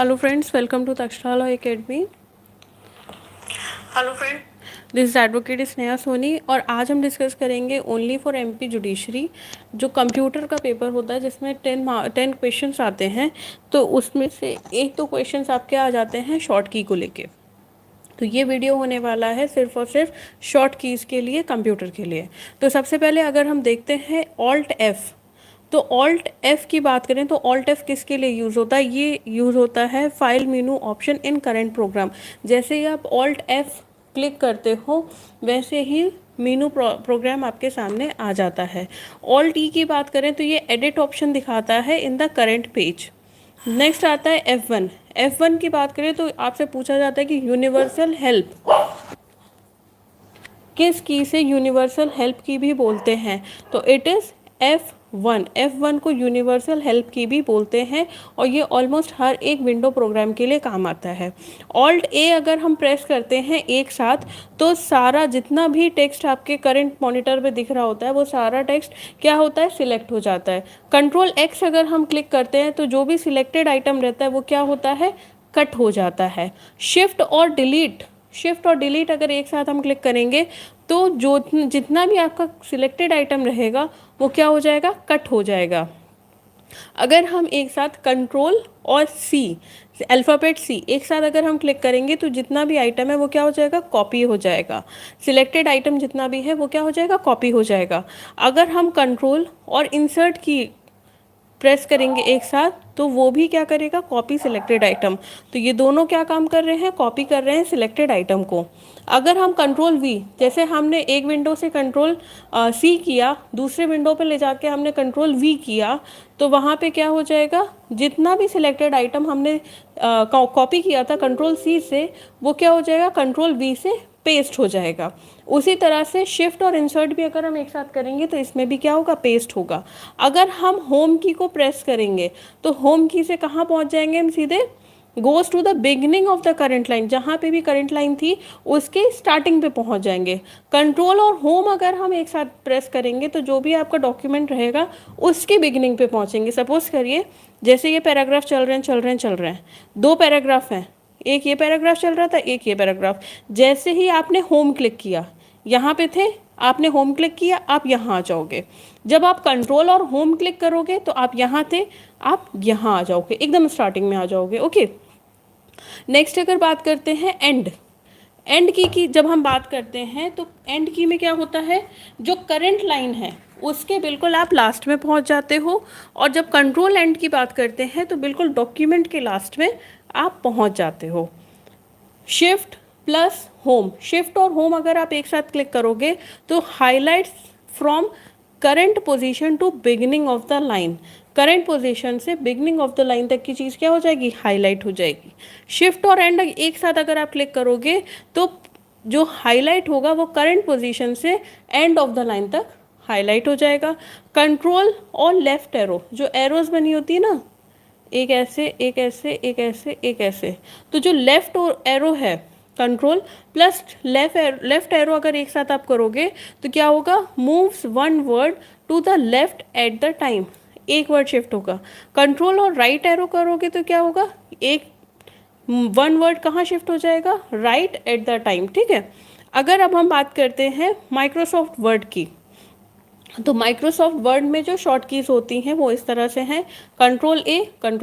Hello friends, welcome to Takshashila academy. Hello friend. This is advocate Sneha Soni और आज हम discuss करेंगे ओनली फॉर एमपी जुडिशरी। जो कंप्यूटर का पेपर होता है जिसमें 10 क्वेश्चंस आते हैं, तो उसमें से एक तो क्वेश्चंस आपके आ जाते हैं शॉर्ट की को लेके। तो ये वीडियो होने वाला है सिर्फ और सिर्फ शॉर्ट कीज़ के लिए, कंप्यूटर के लिए। तो सबसे पहले अगर हम देखते हैं ऑल्ट एफ़, तो ऑल्ट एफ की बात करें तो ऑल्ट एफ किसके लिए यूज़ होता है? ये यूज़ होता है file menu option in current program. जैसे ही आप ऑल्ट एफ क्लिक करते हो वैसे ही मेनू प्रोग्राम आपके सामने आ जाता है। ऑल्ट ई की बात करें तो ये एडिट ऑप्शन दिखाता है in the current page. Next आता है F1। F1 की बात करें तो आपसे पूछा जाता है कि यूनिवर्सल हेल्प किस की से यूनिवर्सल हेल्प की भी बोलते हैं? तो इट इज़ F1। F1 को यूनिवर्सल हेल्प की भी बोलते हैं और ये ऑलमोस्ट हर एक विंडो प्रोग्राम के लिए काम आता है। ऑल्ट ए अगर हम प्रेस करते हैं एक साथ तो सारा जितना भी टेक्स्ट आपके करंट मॉनिटर पे दिख रहा होता है वो सारा टेक्स्ट क्या होता है? सिलेक्ट हो जाता है। कंट्रोल एक्स अगर हम क्लिक करते हैं तो जो भी सिलेक्टेड आइटम रहता है वो क्या होता है? कट हो जाता है। शिफ्ट और डिलीट अगर एक साथ हम क्लिक करेंगे तो जो जितना भी आपका सिलेक्टेड आइटम रहेगा वो क्या हो जाएगा? कट हो जाएगा। अगर हम एक साथ कंट्रोल और सी, अल्फ़ाबेट सी एक साथ अगर हम क्लिक करेंगे तो जितना भी आइटम है वो क्या हो जाएगा? कॉपी हो जाएगा। सिलेक्टेड आइटम जितना भी है वो क्या हो जाएगा? कॉपी हो जाएगा। अगर हम कंट्रोल और इंसर्ट की प्रेस करेंगे एक साथ तो वो भी क्या करेगा? Copy selected item. तो ये दोनों क्या काम कर रहे हैं? कॉपी कर रहे हैं सिलेक्टेड आइटम को। अगर हम कंट्रोल वी, जैसे हमने एक विंडो से कंट्रोल सी किया, दूसरे विंडो पे ले जाके हमने कंट्रोल वी किया, तो वहाँ पे क्या हो जाएगा? जितना भी सिलेक्टेड आइटम हमने कॉपी किया था कंट्रोल सी से वो क्या हो जाएगा? कंट्रोल वी से पेस्ट हो जाएगा। उसी तरह से शिफ्ट और इंसर्ट भी अगर हम एक साथ करेंगे तो इसमें भी क्या होगा? पेस्ट होगा। अगर हम होम की को प्रेस करेंगे तो होम की से कहाँ पहुँच जाएंगे हम? सीधे goes to the beginning of the current line, जहाँ पे भी करंट लाइन थी उसके स्टार्टिंग पे पहुँच जाएंगे। कंट्रोल और होम अगर हम एक साथ प्रेस करेंगे तो जो भी आपका डॉक्यूमेंट रहेगा उसके बिगनिंग पे पहुँचेंगे। सपोज करिए जैसे ये पैराग्राफ चल रहे हैं, दो पैराग्राफ हैं, एक ये पैराग्राफ चल रहा था, एक ये पैराग्राफ। जैसे ही आपने होम क्लिक किया, यहाँ पे थे, आपने होम क्लिक किया, आप यहाँ आ जाओगे। जब आप कंट्रोल और होम क्लिक करोगे तो आप यहाँ थे, आप यहाँ आ जाओगे, एकदम स्टार्टिंग में आ जाओगे। ओके, नेक्स्ट अगर बात करते हैं एंड की जब हम बात करते हैं तो एंड की में क्या होता है? जो करंट लाइन है उसके बिल्कुल आप लास्ट में पहुंच जाते हो। और जब कंट्रोल एंड की बात करते हैं तो बिल्कुल डॉक्यूमेंट के लास्ट में आप पहुंच जाते हो। शिफ्ट प्लस होम, शिफ्ट और होम अगर आप एक साथ क्लिक करोगे तो highlights from current position to beginning of the line, current position से बिगिनिंग ऑफ द लाइन तक की चीज़ क्या हो जाएगी? हाईलाइट हो जाएगी। शिफ्ट और एंड एक साथ अगर आप क्लिक करोगे तो जो हाईलाइट होगा वो करंट पोजीशन से एंड ऑफ द लाइन तक हाईलाइट हो जाएगा। कंट्रोल और लेफ्ट एरो, जो एरोज बनी होती है ना, एक ऐसे एक ऐसे एक ऐसे एक ऐसे, तो जो लेफ्ट एरो है कंट्रोल प्लस लेफ्ट एरो अगर एक साथ आप करोगे तो क्या होगा? Moves one word to the left at the time, एक वर्ड शिफ्ट होगा। कंट्रोल और राइट एरो करोगे तो क्या होगा? एक वन वर्ड कहाँ शिफ्ट हो जाएगा? Right eight the time. ठीक है, अगर अब हम बात करते हैं माइक्रोसॉफ्ट वर्ड की, तो माइक्रोसॉफ्ट वर्ड में जो शॉर्ट कीज होती हैं वो इस तरह से हैं। कंट्रोल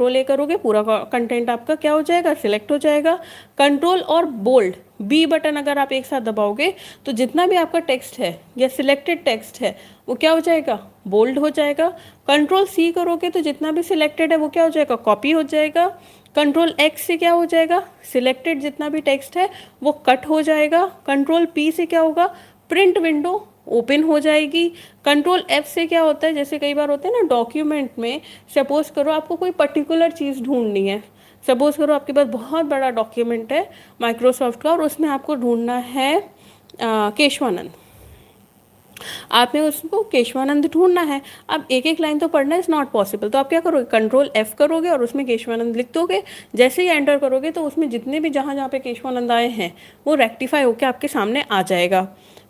ए करोगे पूरा कंटेंट आपका क्या हो जाएगा? सिलेक्ट हो जाएगा। कंट्रोल और बोल्ड बी बटन अगर आप एक साथ दबाओगे तो जितना भी आपका टेक्स्ट है या सिलेक्टेड टेक्स्ट है वो क्या हो जाएगा? बोल्ड हो जाएगा। कंट्रोल सी करोगे तो जितना भी सिलेक्टेड है वो क्या हो जाएगा? कॉपी हो जाएगा। कंट्रोल एक्स से क्या हो जाएगा? सिलेक्टेड जितना भी टेक्स्ट है वो कट हो जाएगा। कंट्रोल पी से क्या होगा? प्रिंट विंडो ओपन हो जाएगी। कंट्रोल एफ से क्या होता है? जैसे कई बार होता है ना डॉक्यूमेंट में, सपोज करो आपको कोई पर्टिकुलर चीज़ ढूंढनी है, सपोज करो आपके पास बहुत बड़ा डॉक्यूमेंट है माइक्रोसॉफ्ट का और उसमें आपको ढूंढना है केशवानंद, आपने उसको केशवानंद ढूंढना है। अब एक एक लाइन तो पढ़ना इज़ नॉट पॉसिबल, तो आप क्या करोगे? कंट्रोल एफ करोगे और उसमें केशवानंद लिख दोगे। जैसे ही एंटर करोगे तो उसमें जितने भी जहाँ जहाँ पे केशवानंद आए हैं वो रेक्टिफाई होकर आपके सामने आ जाएगा।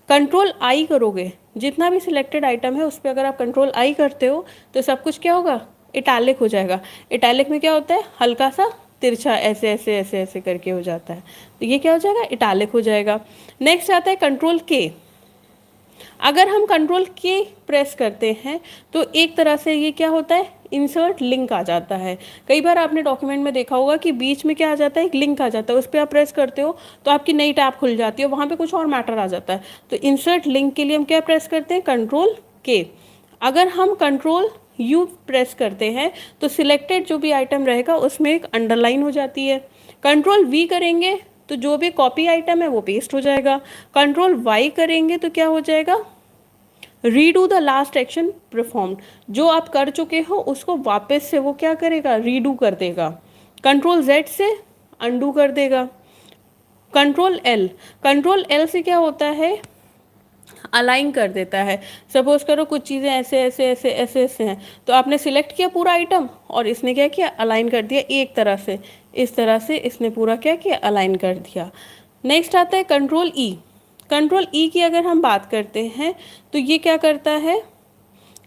कंट्रोल आई करोगे, जितना भी सिलेक्टेड आइटम है उस पर अगर आप कंट्रोल आई करते हो तो सब कुछ क्या होगा? इटैलिक हो जाएगा। इटैलिक में क्या होता है? हल्का सा तिरछा ऐसे ऐसे ऐसे ऐसे करके हो जाता है, तो ये क्या हो जाएगा, इटैलिक हो जाएगा। नेक्स्ट आता है कंट्रोल के। अगर हम कंट्रोल के प्रेस करते हैं तो एक तरह से ये क्या होता है, इंसर्ट लिंक आ जाता है। कई बार आपने डॉक्यूमेंट में देखा होगा कि बीच में क्या आ जाता है, एक लिंक आ जाता है, उस पर आप प्रेस करते हो तो आपकी नई टैब खुल जाती है, वहाँ पे कुछ और मैटर आ जाता है। तो इंसर्ट लिंक के लिए हम क्या प्रेस करते हैं, कंट्रोल के। अगर हम कंट्रोल यू प्रेस करते हैं तो सिलेक्टेड जो भी आइटम रहेगा उसमें एक अंडरलाइन हो जाती है। कंट्रोल वी करेंगे तो जो भी कॉपी आइटम है वो पेस्ट हो जाएगा। कंट्रोल वाई करेंगे तो क्या हो जाएगा, redo the last action performed, जो आप कर चुके हो उसको वापस से वो क्या करेगा, रीडू कर देगा। कंट्रोल जेड से अंडू कर देगा। कंट्रोल एल से क्या होता है, अलाइन कर देता है। सपोज करो कुछ चीज़ें ऐसे ऐसे ऐसे ऐसे ऐसे हैं, तो आपने सिलेक्ट किया पूरा आइटम और इसने क्या किया, अलाइन कर दिया एक तरह से, इस तरह से इसने पूरा क्या किया, अलाइन कर दिया। नेक्स्ट आता है कंट्रोल ई। कंट्रोल ई की अगर हम बात करते हैं तो ये क्या करता है,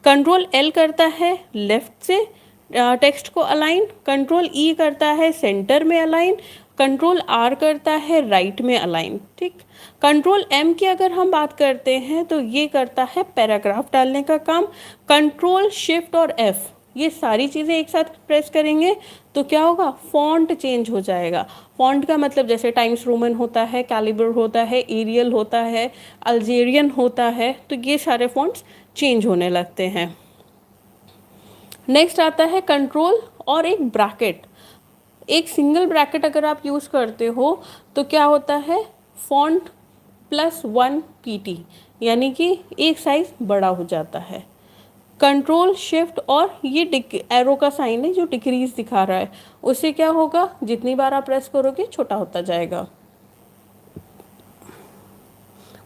कंट्रोल एल करता है लेफ्ट से टेक्स्ट को अलाइन, कंट्रोल ई करता है सेंटर में अलाइन, कंट्रोल आर करता है राइट में अलाइन। ठीक, कंट्रोल एम की अगर हम बात करते हैं तो ये करता है पैराग्राफ डालने का काम। कंट्रोल शिफ्ट और एफ, ये सारी चीज़ें एक साथ प्रेस करेंगे तो क्या होगा, फॉन्ट चेंज हो जाएगा। फॉन्ट का मतलब जैसे टाइम्स रोमन होता है, कैलिबर होता है, एरियल होता है, अल्जेरियन होता है, तो ये सारे फॉन्ट्स चेंज होने लगते हैं। नेक्स्ट आता है कंट्रोल और एक ब्रैकेट। एक सिंगल ब्रैकेट अगर आप यूज़ करते हो तो क्या होता है, फॉन्ट +1 pt, यानी कि एक साइज़ बड़ा हो जाता है। कंट्रोल शिफ्ट और ये एरो का साइन है जो डिक्रीज दिखा रहा है, उससे क्या होगा, जितनी बार आप प्रेस करोगे छोटा होता जाएगा।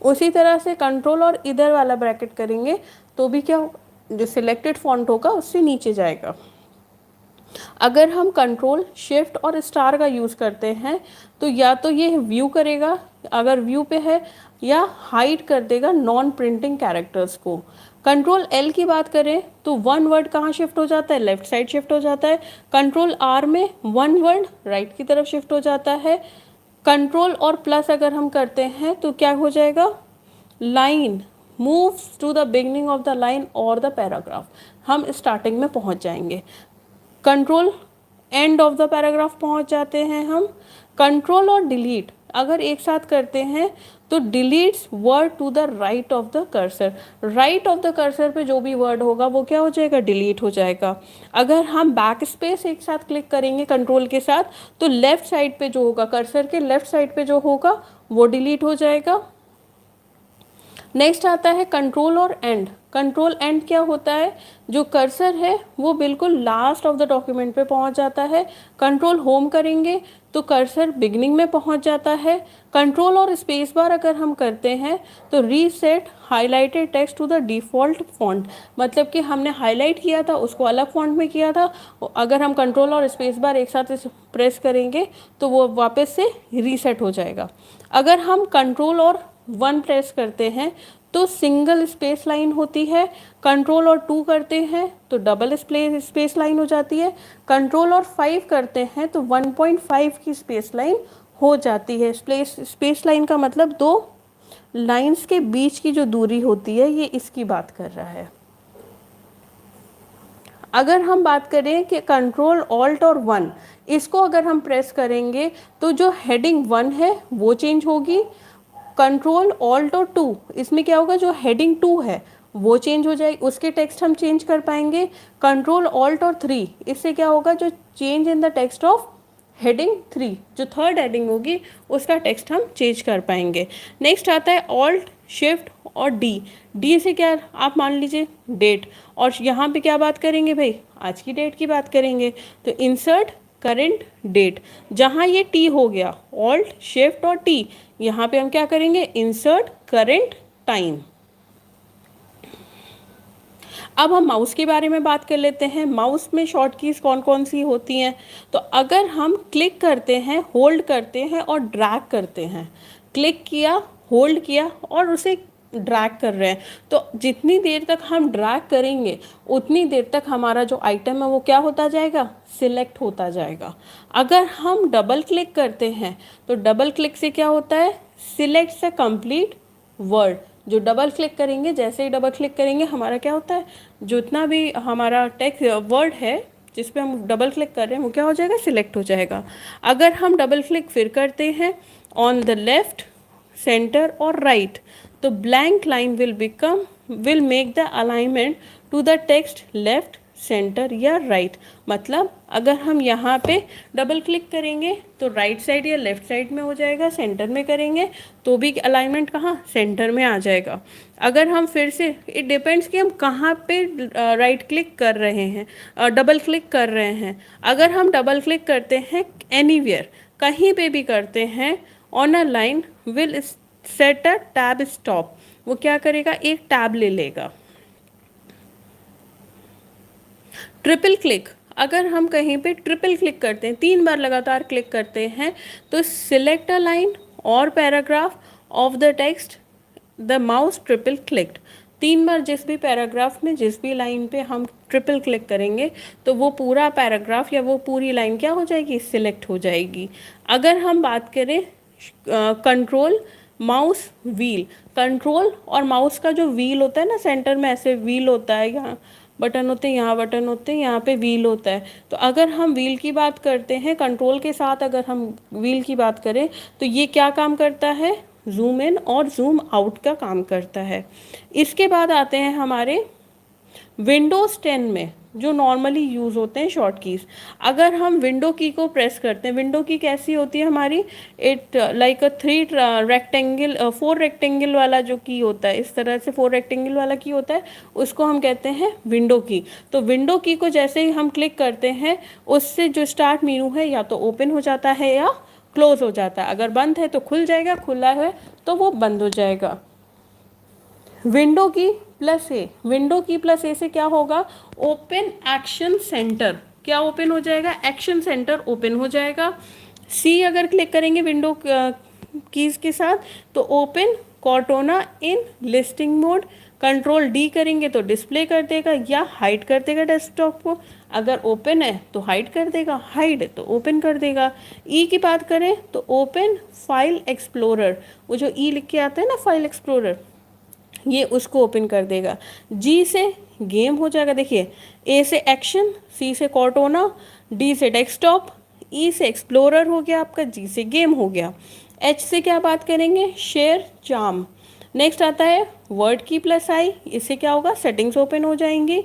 उसी तरह से कंट्रोल और इधर वाला ब्रैकेट करेंगे तो भी क्या, जो सिलेक्टेड फॉन्ट होगा उससे नीचे जाएगा। अगर हम कंट्रोल शिफ्ट और स्टार का यूज़ करते हैं तो या तो ये व्यू करेगा अगर व्यू पे है, या हाइड कर देगा नॉन प्रिंटिंग कैरेक्टर्स को। कंट्रोल एल की बात करें तो वन वर्ड कहाँ शिफ्ट हो जाता है, लेफ्ट साइड शिफ्ट हो जाता है। कंट्रोल आर में वन वर्ड राइट की तरफ शिफ्ट हो जाता है। कंट्रोल और प्लस अगर हम करते हैं तो क्या हो जाएगा, line moves to the beginning of the line और द पैराग्राफ, हम स्टार्टिंग में पहुंच जाएंगे। Control end of the paragraph पहुंच जाते हैं हम। कंट्रोल और डिलीट अगर एक साथ करते हैं तो deletes word to the right of the cursor, right of the cursor पे जो भी वर्ड होगा वो क्या हो जाएगा, डिलीट हो जाएगा। अगर हम बैक स्पेस एक साथ क्लिक करेंगे कंट्रोल के साथ तो लेफ्ट साइड पे जो होगा, कर्सर के लेफ्ट साइड पे जो होगा वो डिलीट हो जाएगा। नेक्स्ट आता है कंट्रोल और एंड। कंट्रोल एंड क्या होता है, जो कर्सर है वो बिल्कुल लास्ट ऑफ द डॉक्यूमेंट पे पहुंच जाता है। कंट्रोल होम करेंगे तो कर्सर बिगनिंग में पहुंच जाता है। कंट्रोल और स्पेस बार अगर हम करते हैं तो reset highlighted text to the default font, मतलब कि हमने हाईलाइट किया था उसको अलग फॉन्ट में किया था, अगर हम कंट्रोल और स्पेस बार एक साथ प्रेस करेंगे तो वो वापस से रीसेट हो जाएगा। अगर हम कंट्रोल और 1 प्रेस करते हैं तो सिंगल स्पेस लाइन होती है। कंट्रोल और 2 करते हैं तो डबल स्पेस लाइन हो जाती है। कंट्रोल और 5 करते हैं तो 1.5 की स्पेस लाइन हो जाती है। स्पेस लाइन का मतलब 2 लाइंस के बीच की जो दूरी होती है, ये इसकी बात कर रहा है। अगर हम बात करें कि कंट्रोल ऑल्ट और 1 इसको अगर हम प्रेस करेंगे तो जो हेडिंग 1 है वो चेंज होगी। कंट्रोल ऑल्ट और 2 इसमें क्या होगा, जो हेडिंग 2 है वो चेंज हो जाएगी, उसके टेक्स्ट हम चेंज कर पाएंगे। कंट्रोल ऑल्ट और 3 इससे क्या होगा, जो change in the text of heading 3, जो थर्ड हेडिंग होगी उसका टेक्स्ट हम चेंज कर पाएंगे। नेक्स्ट आता है ऑल्ट शिफ्ट और डी से क्या, आप मान लीजिए डेट, और यहाँ पे क्या बात करेंगे भाई, आज की डेट की बात करेंगे तो इंसर्ट करेंट डेट। जहाँ ये टी हो गया, ऑल्ट शिफ्ट और टी, यहाँ पे हम क्या करेंगे, इंसर्ट करेंट टाइम। अब हम माउस के बारे में बात कर लेते हैं। माउस में शॉर्ट कीज़ कौन कौन सी होती हैं, तो अगर हम क्लिक करते हैं, होल्ड करते हैं और ड्रैग करते हैं, क्लिक किया, होल्ड किया और उसे ड्रैग कर रहे हैं, तो जितनी देर तक हम ड्रैग करेंगे उतनी देर तक हमारा जो आइटम है वो क्या होता जाएगा, सिलेक्ट होता जाएगा। अगर हम डबल क्लिक करते हैं तो डबल क्लिक से क्या होता है, सिलेक्ट द कंप्लीट वर्ड। जो डबल क्लिक करेंगे, जैसे ही डबल क्लिक करेंगे हमारा क्या होता है, जितना भी हमारा टेक्स्ट वर्ड है जिस पे हम डबल क्लिक कर रहे हैं वो क्या हो जाएगा, सिलेक्ट हो जाएगा। अगर हम डबल क्लिक फिर करते हैं ऑन द लेफ्ट, सेंटर और राइट, तो blank line will make the alignment to the text left, centre या राइट। मतलब अगर हम यहाँ पे डबल क्लिक करेंगे तो राइट साइड या लेफ्ट साइड में हो जाएगा, सेंटर में करेंगे तो भी अलाइनमेंट कहाँ, सेंटर में आ जाएगा। अगर हम फिर से, इट डिपेंड्स कि हम कहाँ पे राइट क्लिक कर रहे हैं, डबल क्लिक कर रहे हैं। अगर हम डबल क्लिक करते हैं एनीवेयर, कहीं पे भी करते हैं, on a line will set a tab stop, वो क्या करेगा, एक टैब ले लेगा। ट्रिपल क्लिक, अगर हम कहीं पे ट्रिपल क्लिक करते हैं, 3 बार लगातार क्लिक करते हैं, तो सिलेक्ट अ लाइन और paragraph of the text the mouse triple clicked. 3 बार जिस भी पैराग्राफ में, जिस भी लाइन पे हम ट्रिपल क्लिक करेंगे तो वो पूरा पैराग्राफ या वो पूरी लाइन क्या हो जाएगी, सिलेक्ट हो जाएगी। अगर हम बात करें कंट्रोल माउस व्हील, कंट्रोल और माउस का जो व्हील होता है ना, सेंटर में ऐसे व्हील होता है, यहाँ बटन होते हैं, यहाँ बटन होते हैं, यहाँ पे व्हील होता है। तो अगर हम व्हील की बात करते हैं, कंट्रोल के साथ अगर हम व्हील की बात करें तो ये क्या काम करता है, जूम इन और जूम आउट का काम करता है। इसके बाद आते हैं हमारे विंडोज़ 10 में जो नॉर्मली यूज़ होते हैं शॉर्ट कीज़। अगर हम विंडो की को प्रेस करते हैं, विंडो की कैसी होती है हमारी, it like a 3 rectangle 4 rectangle वाला जो की होता है, इस तरह से 4 रेक्टेंगल वाला की होता है, उसको हम कहते हैं विंडो की। तो विंडो की को जैसे ही हम क्लिक करते हैं, उससे जो स्टार्ट मेनू है या तो ओपन हो जाता है या क्लोज हो जाता है। अगर बंद है तो खुल जाएगा, खुला है तो वो बंद हो जाएगा। विंडो की प्लस ए, विंडो की प्लस ए से क्या होगा, ओपन एक्शन सेंटर, क्या ओपन हो जाएगा, एक्शन सेंटर ओपन हो जाएगा। सी अगर क्लिक करेंगे विंडो कीज के साथ तो ओपन कॉर्टोना इन लिस्टिंग मोड। कंट्रोल डी करेंगे तो डिस्प्ले कर देगा या हाइड कर देगा डेस्कटॉप को, अगर ओपन है तो हाइड कर देगा, हाइड है तो ओपन कर देगा। ई की बात करें तो ओपन फाइल एक्सप्लोरर, वो जो ई लिख के आता है ना फाइल एक्सप्लोरर, ये उसको ओपन कर देगा। जी से गेम हो जाएगा, देखिए ए से एक्शन, सी से कॉर्टोना, डी से डेस्कटॉप, ई से एक्सप्लोरर हो गया आपका, जी से गेम हो गया। एच से क्या बात करेंगे, शेयर चार्म। नेक्स्ट आता है वर्ड की प्लस आई, इससे क्या होगा, सेटिंग्स ओपन हो जाएंगी।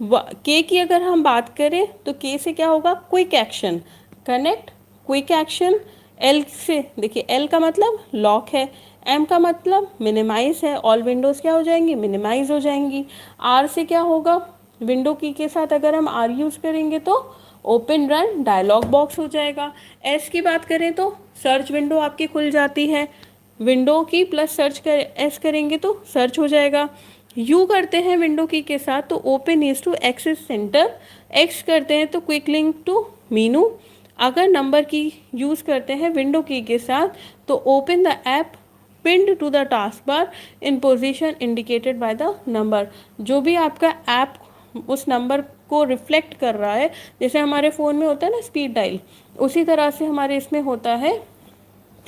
के की अगर हम बात करें तो के से क्या होगा, quick action, connect quick action. L से देखिए, एल का मतलब लॉक है, एम का मतलब मिनिमाइज है, ऑल विंडोज़ क्या हो जाएंगी, मिनिमाइज हो जाएंगी। आर से क्या होगा, विंडो की के साथ अगर हम आर यूज़ करेंगे तो ओपन रन डायलॉग बॉक्स हो जाएगा। एस की बात करें तो सर्च विंडो आपकी खुल जाती है, विंडो की प्लस सर्च कर एस करेंगे तो सर्च हो जाएगा। यू करते हैं विंडो की के साथ तो open is to access centre, X करते हैं तो क्विक लिंक टू मीनू। अगर नंबर की यूज़ करते हैं विंडो की के साथ तो open the app pinned to the taskbar in position indicated by the number. जो भी आपका ऐप उस नंबर को रिफ्लेक्ट कर रहा है, जैसे हमारे फ़ोन में होता है ना स्पीड डायल, उसी तरह से हमारे इसमें होता है,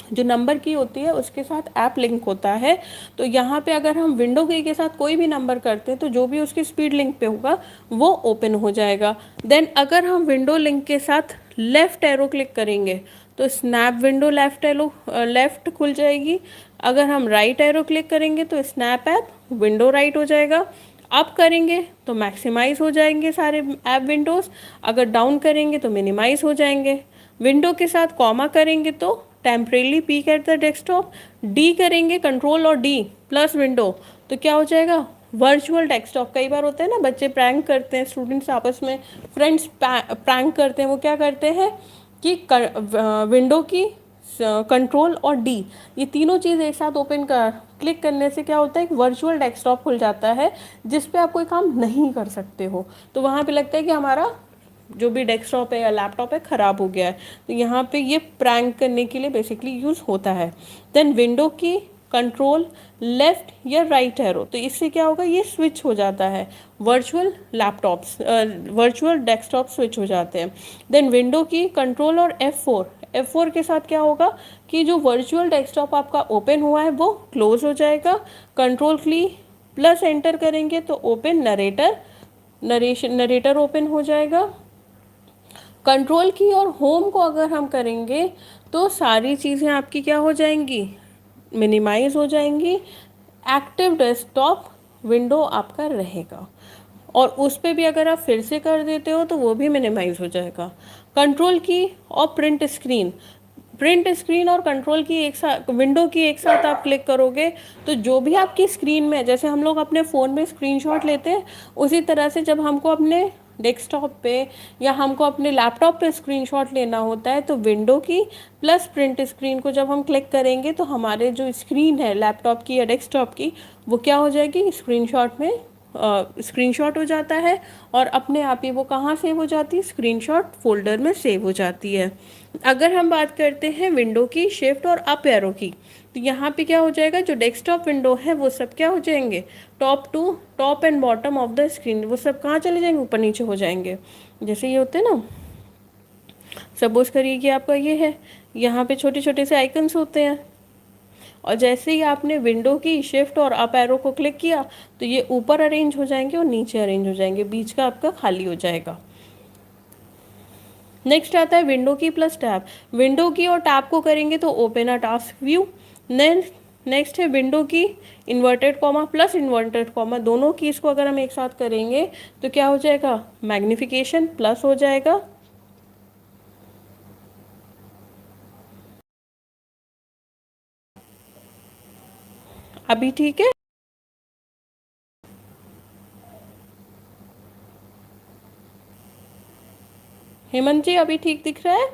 जो नंबर की होती है उसके साथ ऐप लिंक होता है। तो यहाँ पे अगर हम विंडो की के साथ कोई भी नंबर करते हैं तो जो भी उसकी स्पीड लिंक पे होगा वो ओपन हो जाएगा। देन अगर हम विंडो लिंक के साथ लेफ़्ट एरो क्लिक करेंगे तो स्नैप विंडो लेफ़्ट खुल जाएगी। अगर हम राइट एरो क्लिक करेंगे तो स्नैप ऐप विंडो राइट हो जाएगा। अप करेंगे तो मैक्सिमाइज हो जाएंगे सारे ऐप विंडोज़, अगर डाउन करेंगे तो मिनिमाइज हो जाएंगे। विंडो के साथ कॉमा करेंगे तो temporarily peak at the desktop. D करेंगे कंट्रोल और डी प्लस विंडो तो क्या हो जाएगा, वर्चुअल डेस्कटॉप। कई बार होता है ना, बच्चे प्रैंक करते हैं, स्टूडेंट्स आपस में फ्रेंड्स प्रैंक करते हैं, वो क्या करते हैं कि विंडो की कंट्रोल और डी, ये तीनों चीज़ एक साथ ओपन कर क्लिक करने से क्या होता है, एक वर्चुअल डेस्कटॉप खुल जाता है जिस पे आप कोई काम नहीं कर सकते हो। तो वहाँ पे लगता है कि हमारा जो भी डेस्कटॉप है या लैपटॉप है ख़राब हो गया है। तो यहाँ पे ये प्रैंक करने के लिए बेसिकली यूज़ होता है। देन विंडो की कंट्रोल लेफ्ट या राइट एरो, तो इससे क्या होगा, ये स्विच हो जाता है, virtual laptops virtual desktop switch हो जाते हैं। देन विंडो की, कंट्रोल और F4 के साथ क्या होगा कि जो वर्चुअल डेस्कटॉप आपका ओपन हुआ है वो क्लोज हो जाएगा। कंट्रोल की प्लस एंटर करेंगे तो ओपन नरेटर ओपन हो जाएगा। कंट्रोल की और होम को अगर हम करेंगे तो सारी चीज़ें आपकी क्या हो जाएंगी, मिनिमाइज हो जाएंगी। एक्टिव डेस्कटॉप विंडो आपका रहेगा और उस पर भी अगर आप फिर से कर देते हो तो वो भी मिनिमाइज हो जाएगा। कंट्रोल की और प्रिंट स्क्रीन और कंट्रोल की एक साथ, विंडो की एक साथ आप क्लिक करोगे तो जो भी आपकी स्क्रीन में, जैसे हम लोग अपने फ़ोन में स्क्रीनशॉट लेते हैं उसी तरह से जब हमको अपने डेस्कटॉप पे या हमको अपने लैपटॉप पे स्क्रीनशॉट लेना होता है तो विंडो की प्लस प्रिंट स्क्रीन को जब हम क्लिक करेंगे तो हमारे जो स्क्रीन है लैपटॉप की या डेस्कटॉप की वो क्या हो जाएगी, स्क्रीनशॉट में स्क्रीनशॉट हो जाता है और अपने आप ही वो कहाँ सेव हो जाती है, स्क्रीनशॉट फोल्डर में सेव हो जाती है। अगर हम बात करते हैं विंडो की शिफ्ट और अप एरो की, तो यहाँ पे क्या हो जाएगा, जो डेस्कटॉप विंडो है वो सब क्या हो जाएंगे, top and bottom of the screen, वो सब कहाँ चले जाएंगे, ऊपर नीचे हो जाएंगे। जैसे ये होते हैं ना, सपोज करिए कि आपका ये है, यहाँ पे छोटे छोटे से आइकन्स होते हैं और जैसे ही आपने विंडो की शिफ्ट और अप एरो को क्लिक किया तो ये ऊपर अरेंज हो जाएंगे और नीचे अरेंज हो जाएंगे, बीच का आपका खाली हो जाएगा। नेक्स्ट आता है विंडो की प्लस टैब। विंडो की और टैब को करेंगे तो open a task view. Next है विंडो की inverted comma plus inverted comma, दोनों की इसको अगर हम एक साथ करेंगे तो क्या हो जाएगा, मैग्निफिकेशन प्लस हो जाएगा। अभी ठीक है हेमंत जी, अभी ठीक दिख रहा है?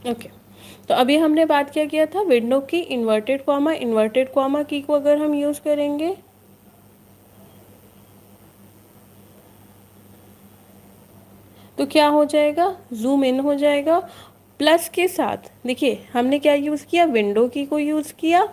ओके तो अभी हमने बात क्या किया था, विंडो की इन्वर्टेड कॉमा की को अगर हम यूज़ करेंगे तो क्या हो जाएगा, जूम इन हो जाएगा। प्लस के साथ देखिए हमने क्या यूज़ किया, विंडो की को यूज़ किया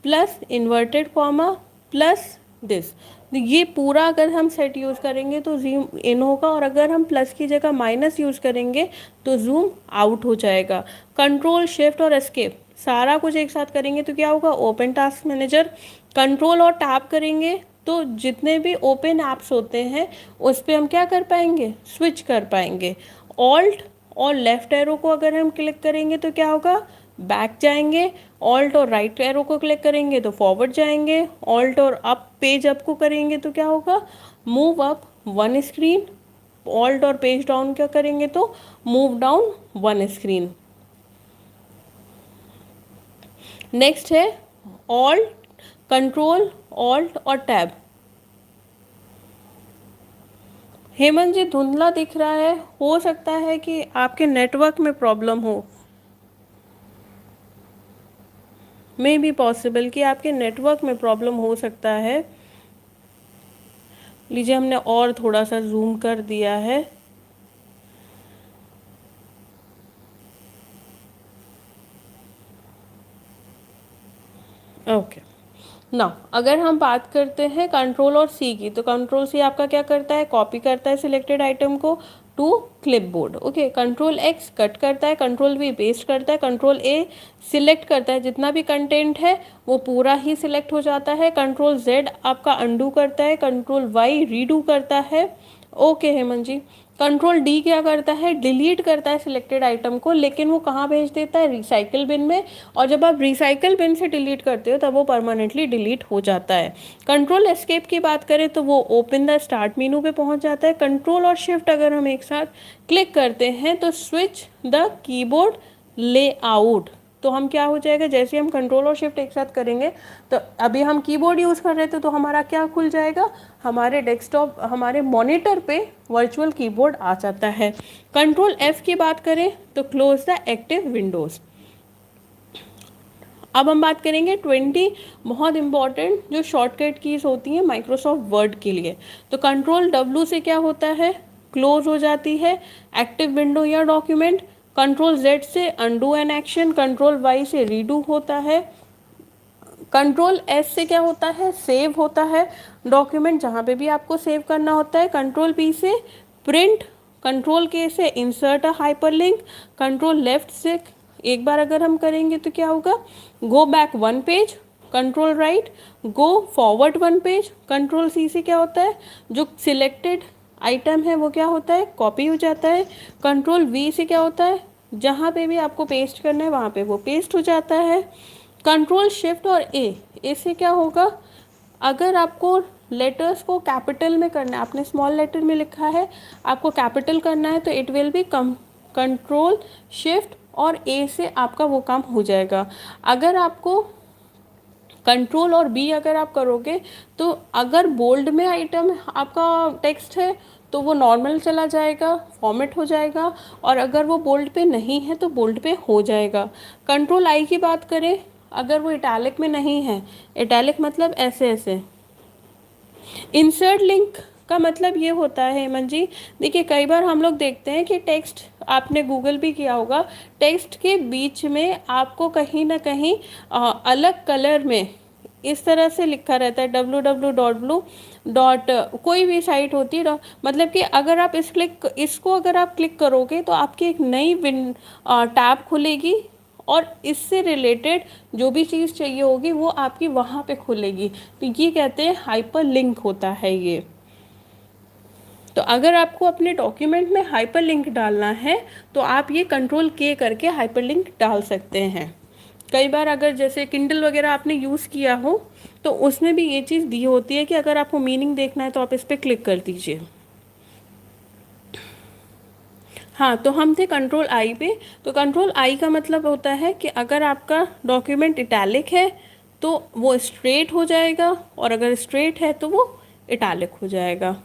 plus inverted comma plus this, ये पूरा अगर हम सेट यूज़ करेंगे तो जूम इन होगा और अगर हम प्लस की जगह माइनस यूज़ करेंगे तो जूम आउट हो जाएगा। कंट्रोल शिफ्ट और एस्केप सारा कुछ एक साथ करेंगे तो क्या होगा, ओपन टास्क मैनेजर। कंट्रोल और टैब करेंगे तो जितने भी ओपन ऐप्स होते हैं उस पर हम क्या कर पाएंगे, स्विच कर पाएंगे। ऑल्ट और लेफ्ट एरो को अगर हम क्लिक करेंगे तो क्या होगा, बैक जाएंगे। ऑल्ट और राइट एरो को क्लिक करेंगे तो फॉरवर्ड जाएंगे। ऑल्ट और अप पेज अप को करेंगे तो क्या होगा, move up one screen. Alt और पेज डाउन क्या करेंगे तो move down one screen. Next है ऑल्ट, कंट्रोल, ऑल्ट और टैब। हेमंत जी धुंधला दिख रहा है, हो सकता है कि आपके नेटवर्क में प्रॉब्लम हो, मे बी पॉसिबल कि आपके नेटवर्क में प्रॉब्लम हो सकता है। लीजिए हमने और थोड़ा सा जूम कर दिया है। ओके ना, अगर हम बात करते हैं कंट्रोल और सी की, तो कंट्रोल सी आपका क्या करता है, कॉपी करता है सिलेक्टेड आइटम को to clipboard. Okay, control X cut करता है, कंट्रोल वी पेस्ट करता है, कंट्रोल ए सिलेक्ट करता है, जितना भी कंटेंट है वो पूरा ही सिलेक्ट हो जाता है। कंट्रोल जेड आपका अंडू करता है, कंट्रोल वाई रीडू करता है। ओके हेमंत जी, कंट्रोल डी क्या करता है, डिलीट करता है सिलेक्टेड आइटम को, लेकिन वो कहाँ भेज देता है, रिसाइकिल बिन में। और जब आप रिसाइकिल बिन से डिलीट करते हो तब वो परमानेंटली डिलीट हो जाता है। कंट्रोल एस्केप की बात करें तो वो ओपन द स्टार्ट मेनू पे पहुंच जाता है। कंट्रोल और शिफ्ट अगर हम एक साथ क्लिक करते हैं तो स्विच द कीबोर्ड लेआउट, तो हम क्या हो जाएगा, जैसे हम कंट्रोल और शिफ्ट एक साथ करेंगे तो अभी हम कीबोर्ड यूज़ कर रहे थे तो हमारा क्या खुल जाएगा, हमारे डेस्कटॉप हमारे मॉनिटर पे वर्चुअल कीबोर्ड आ जाता है। कंट्रोल एफ की बात करें तो क्लोज द एक्टिव विंडोज़। अब हम बात करेंगे 20 बहुत इंपॉर्टेंट जो शॉर्टकट कीज होती हैं माइक्रोसॉफ्ट वर्ड के लिए। तो कंट्रोल W से क्या होता है, क्लोज हो जाती है एक्टिव विंडो या डॉक्यूमेंट। कंट्रोल Z से undo an action. Control Y से रीडू होता है। कंट्रोल S से क्या होता है, सेव होता है डॉक्यूमेंट जहाँ पे भी आपको सेव करना होता है। कंट्रोल P से प्रिंट। कंट्रोल K से insert a hyperlink. Control left से एक बार अगर हम करेंगे तो क्या होगा, go back one page. Control right go forward one page. Control C से क्या होता है, जो सिलेक्टेड आइटम है वो क्या होता है, कॉपी हो जाता है। कंट्रोल V से क्या होता है, जहाँ पे भी आपको पेस्ट करना है वहाँ पे वो पेस्ट हो जाता है। कंट्रोल शिफ्ट और ए से क्या होगा, अगर आपको लेटर्स को कैपिटल में करना है, आपने स्मॉल लेटर में लिखा है आपको कैपिटल करना है, तो it will be control shift और ए से आपका वो काम हो जाएगा। अगर आपको कंट्रोल और बी अगर आप करोगे तो अगर बोल्ड में आइटम आपका टेक्स्ट है तो वो नॉर्मल चला जाएगा, फॉर्मेट हो जाएगा, और अगर वो बोल्ड पे नहीं है तो बोल्ड पे हो जाएगा। कंट्रोल आई की बात करें, अगर वो इटैलिक में नहीं है, इटैलिक मतलब ऐसे ऐसे। इंसर्ट लिंक का मतलब ये होता है हेमंत जी, देखिए कई बार हम लोग देखते हैं कि टेक्स्ट, आपने गूगल भी किया होगा, टेक्स्ट के बीच में आपको कहीं ना कहीं अलग कलर में इस तरह से लिखा रहता है www डॉट कोई भी साइट होती है, मतलब कि अगर आप इसको अगर आप क्लिक करोगे तो आपकी एक नई टैब खुलेगी और इससे रिलेटेड जो भी चीज़ चाहिए होगी वो आपकी वहाँ पे खुलेगी। तो ये कहते हैं हाइपर लिंक होता है ये। तो अगर आपको अपने डॉक्यूमेंट में हाइपर लिंक डालना है तो आप ये कंट्रोल K करके हाइपर लिंक डाल सकते हैं। कई बार अगर जैसे किंडल वगैरह आपने यूज़ किया हो तो उसमें भी ये चीज़ दी होती है कि अगर आपको मीनिंग देखना है तो आप इस पर क्लिक कर दीजिए। हाँ, तो हम थे कंट्रोल आई पे। तो कंट्रोल आई का मतलब होता है कि अगर आपका डॉक्यूमेंट इटैलिक है तो वो स्ट्रेट हो जाएगा, और अगर स्ट्रेट है तो वो इटैलिक हो जाएगा।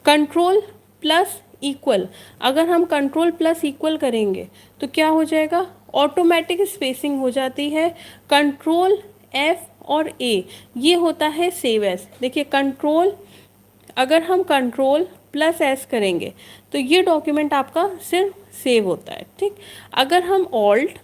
कंट्रोल प्लस इक्वल, अगर हम कंट्रोल प्लस इक्वल करेंगे तो क्या हो जाएगा, ऑटोमेटिक स्पेसिंग हो जाती है। कंट्रोल F और A ये होता है सेव एज। देखिए कंट्रोल, अगर हम कंट्रोल प्लस एस करेंगे तो ये डॉक्यूमेंट आपका सिर्फ सेव होता है, ठीक। अगर हम ऑल्ट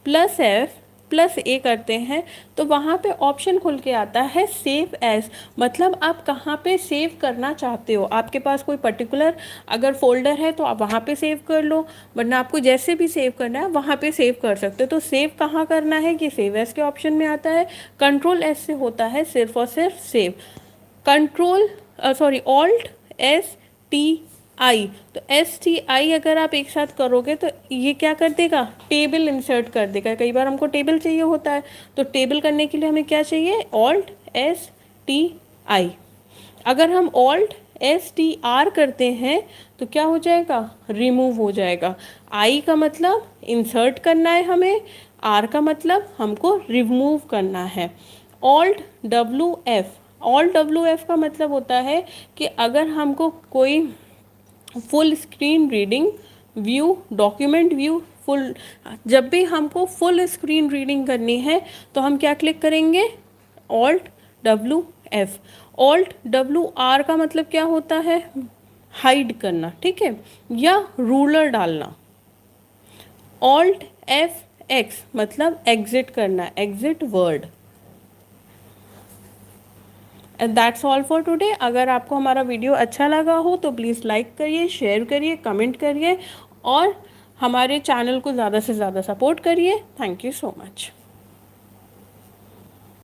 प्लस एफ प्लस ए करते हैं तो वहाँ पे ऑप्शन खुल के आता है सेव एज, मतलब आप कहाँ पे सेव करना चाहते हो। आपके पास कोई पर्टिकुलर अगर फोल्डर है तो आप वहाँ पे सेव कर लो, वरना आपको जैसे भी सेव करना है वहाँ पे सेव कर सकते हो। तो सेव कहाँ करना है, कि सेव एज के ऑप्शन में आता है। कंट्रोल एस से होता है सिर्फ और सिर्फ save. Control alt S T I, तो एस टी आई अगर आप एक साथ करोगे तो ये क्या कर देगा, टेबल इंसर्ट कर देगा। कई बार हमको टेबल चाहिए होता है तो टेबल करने के लिए हमें क्या चाहिए, ऑल्ट एस टी आई। अगर हम ऑल्ट एस टी आर करते हैं तो क्या हो जाएगा, रिमूव हो जाएगा। आई का मतलब इंसर्ट करना है हमें, आर का मतलब हमको रिमूव करना है। Alt W F, alt W F का मतलब होता है कि अगर हमको कोई full screen reading view, document view full, जब भी हमको फुल स्क्रीन रीडिंग करनी है तो हम क्या क्लिक करेंगे, alt W F. Alt W R का मतलब क्या होता है, हाइड करना, ठीक है, या रूलर डालना। ऑल्ट एफ एक्स मतलब एग्जिट करना, exit word. And that's all for today. अगर आपको हमारा वीडियो अच्छा लगा हो तो प्लीज़ लाइक करिए, शेयर करिए, कमेंट करिए और हमारे चैनल को ज़्यादा से ज़्यादा सपोर्ट करिए। Thank you so much.